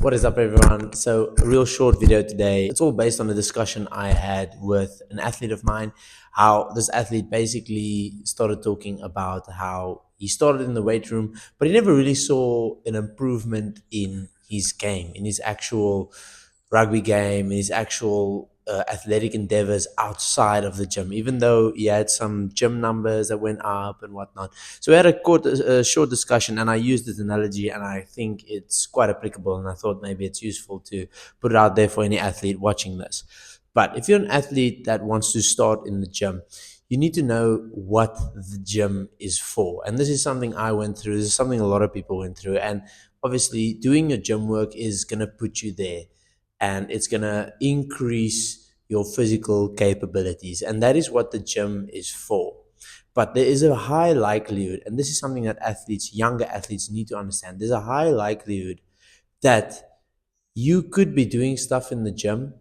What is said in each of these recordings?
What is up, everyone? So, a real short video today. It's all based on a discussion I had with an athlete of mine. How this athlete basically started talking about how he started in the weight room, but he never really saw an improvement in his game, in his actual rugby game, in his actual athletic endeavors outside of the gym, even though he had some gym numbers that went up and whatnot. So we had a short discussion, and I used this analogy, and I think it's quite applicable. And I thought maybe it's useful to put it out there for any athlete watching this. But if you're an athlete that wants to start in the gym, you need to know what the gym is for. And this is something I went through. This is something a lot of people went through. And obviously, doing your gym work is going to put you there, and it's going to increase your physical capabilities. And that is what the gym is for. But there is a high likelihood, and this is something that athletes, younger athletes, need to understand. There's a high likelihood that you could be doing stuff in the gym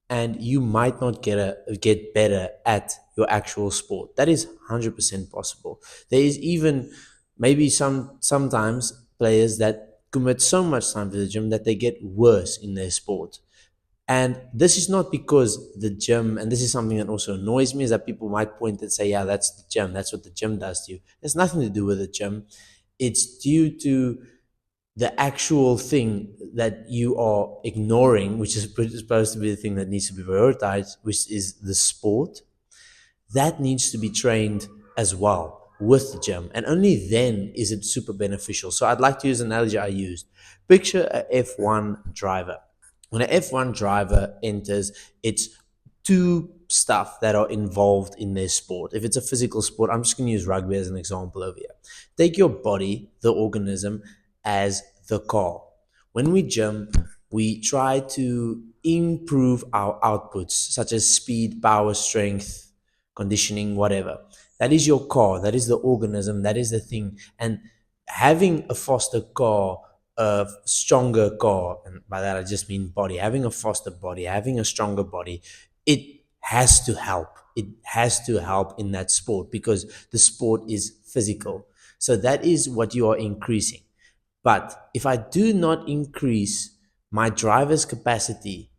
and you might not get better at your actual sport. That is 100% possible. There is even maybe sometimes players that commit so much time to the gym that they get worse in their sport. And this is not because the gym, and this is something that also annoys me, is that people might point and say, yeah, that's the gym. That's what the gym does to you. It's nothing to do with the gym. It's due to the actual thing that you are ignoring, which is supposed to be the thing that needs to be prioritized, which is the sport. That needs to be trained as well with the gym. And only then is it super beneficial. So I'd like to use an analogy I used. Picture a F1 driver. When an F1 driver enters, it's two stuff that are involved in their sport. If it's a physical sport, I'm just going to use rugby as an example over here. Take your body, the organism, as the car. When we gym, we try to improve our outputs, such as speed, power, strength, conditioning, whatever. That is your car. That is the organism. That is the thing. And having a faster car, a stronger car, and by that I just mean body, having a faster body, having a stronger body, it has to help. It has to help in that sport because the sport is physical. So that is what you are increasing. But if I do not increase my driver's capacity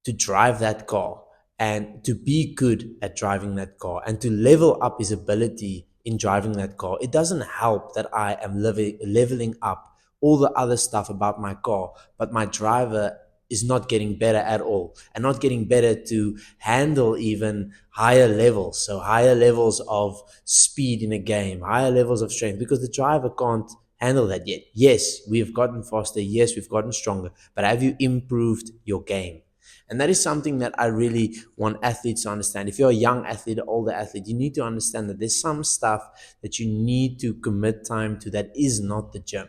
to drive that car and to be good at driving that car and to level up his ability in driving that car, it doesn't help that I am leveling up all the other stuff about my car, but my driver is not getting better at all and not getting better to handle even higher levels. So higher levels of speed in a game, higher levels of strength, because the driver can't handle that yet. Yes, we've gotten faster. Yes, we've gotten stronger, but have you improved your game? And that is something that I really want athletes to understand. If you're a young athlete, an older athlete, you need to understand that there's some stuff that you need to commit time to that is not the gym.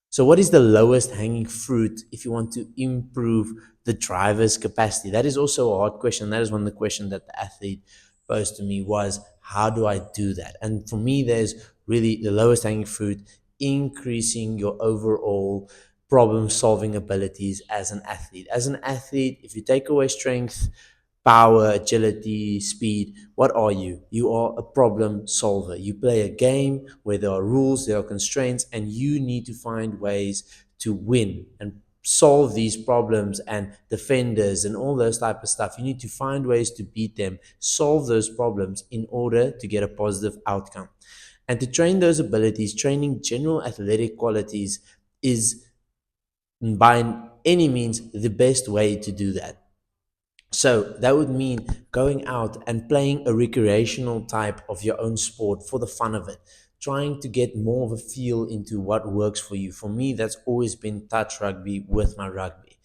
So, what is the lowest hanging fruit if you want to improve the driver's capacity? That is also a hard question. That is one of the questions that the athlete posed to me was, how do I do that? And for me, there's really the lowest hanging fruit, increasing your overall problem solving abilities as an athlete. As an athlete, if you take away strength, power, agility, speed, what are you? You are a problem solver. You play a game where there are rules, there are constraints, and you need to find ways to win and solve these problems and defenders and all those type of stuff. You need to find ways to beat them, solve those problems in order to get a positive outcome. And to train those abilities, training general athletic qualities is by any means the best way to do that. So that would mean going out and playing a recreational type of your own sport for the fun of it, trying to get more of a feel into what works for you. For me, that's always been touch rugby with my rugby.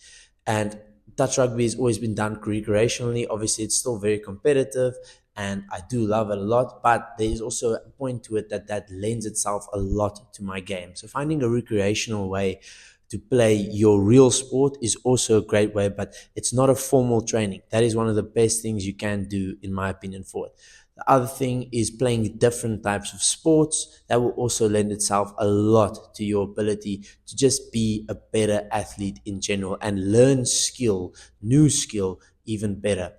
And touch rugby has always been done recreationally. Obviously, it's still very competitive and I do love it a lot, but there is also a point to it that lends itself a lot to my game. So finding a recreational way to play your real sport is also a great way, but it's not a formal training. That is one of the best things you can do, in my opinion, for it. The other thing is playing different types of sports. That will also lend itself a lot to your ability to just be a better athlete in general and learn skill, new skill, even better.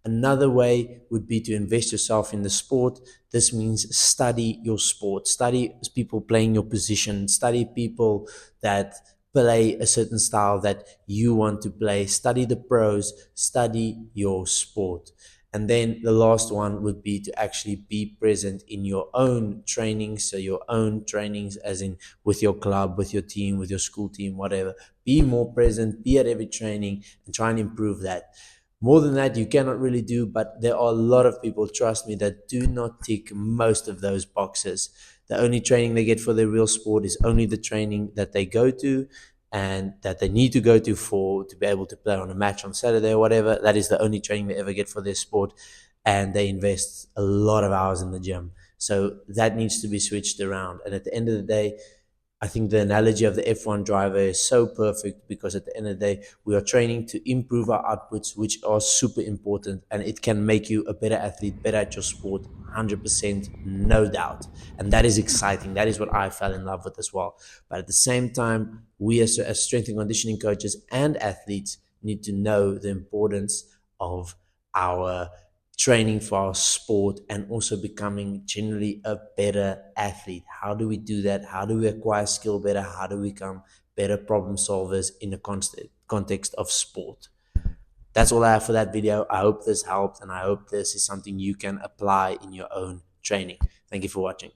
Another way would be to invest yourself in the sport. This means study your sport, study people playing your position, study people that play a certain style that you want to play. Study the pros, study your sport. And then the last one would be to actually be present in your own trainings. So your own trainings, as in with your club, with your team, with your school team, whatever. Be more present, be at every training, and try and improve that. More than that, you cannot really do, but there are a lot of people, trust me, that do not tick most of those boxes. The only training they get for their real sport is only the training that they go to and that they need to go to be able to play on a match on Saturday or whatever. That is the only training they ever get for their sport, and they invest a lot of hours in the gym. So that needs to be switched around. And at the end of the day, I think the analogy of the F1 driver is so perfect, because at the end of the day, we are training to improve our outputs, which are super important, and it can make you a better athlete, better at your sport, 100%, no doubt. And that is exciting. That is what I fell in love with as well. But at the same time, we as strength and conditioning coaches and athletes need to know the importance of our training for our sport and also becoming generally a better athlete. How do we do that? How do we acquire skill better? How do we become better problem solvers in the context of sport? That's all I have for that video. I hope this helped, and I hope this is something you can apply in your own training. Thank you for watching.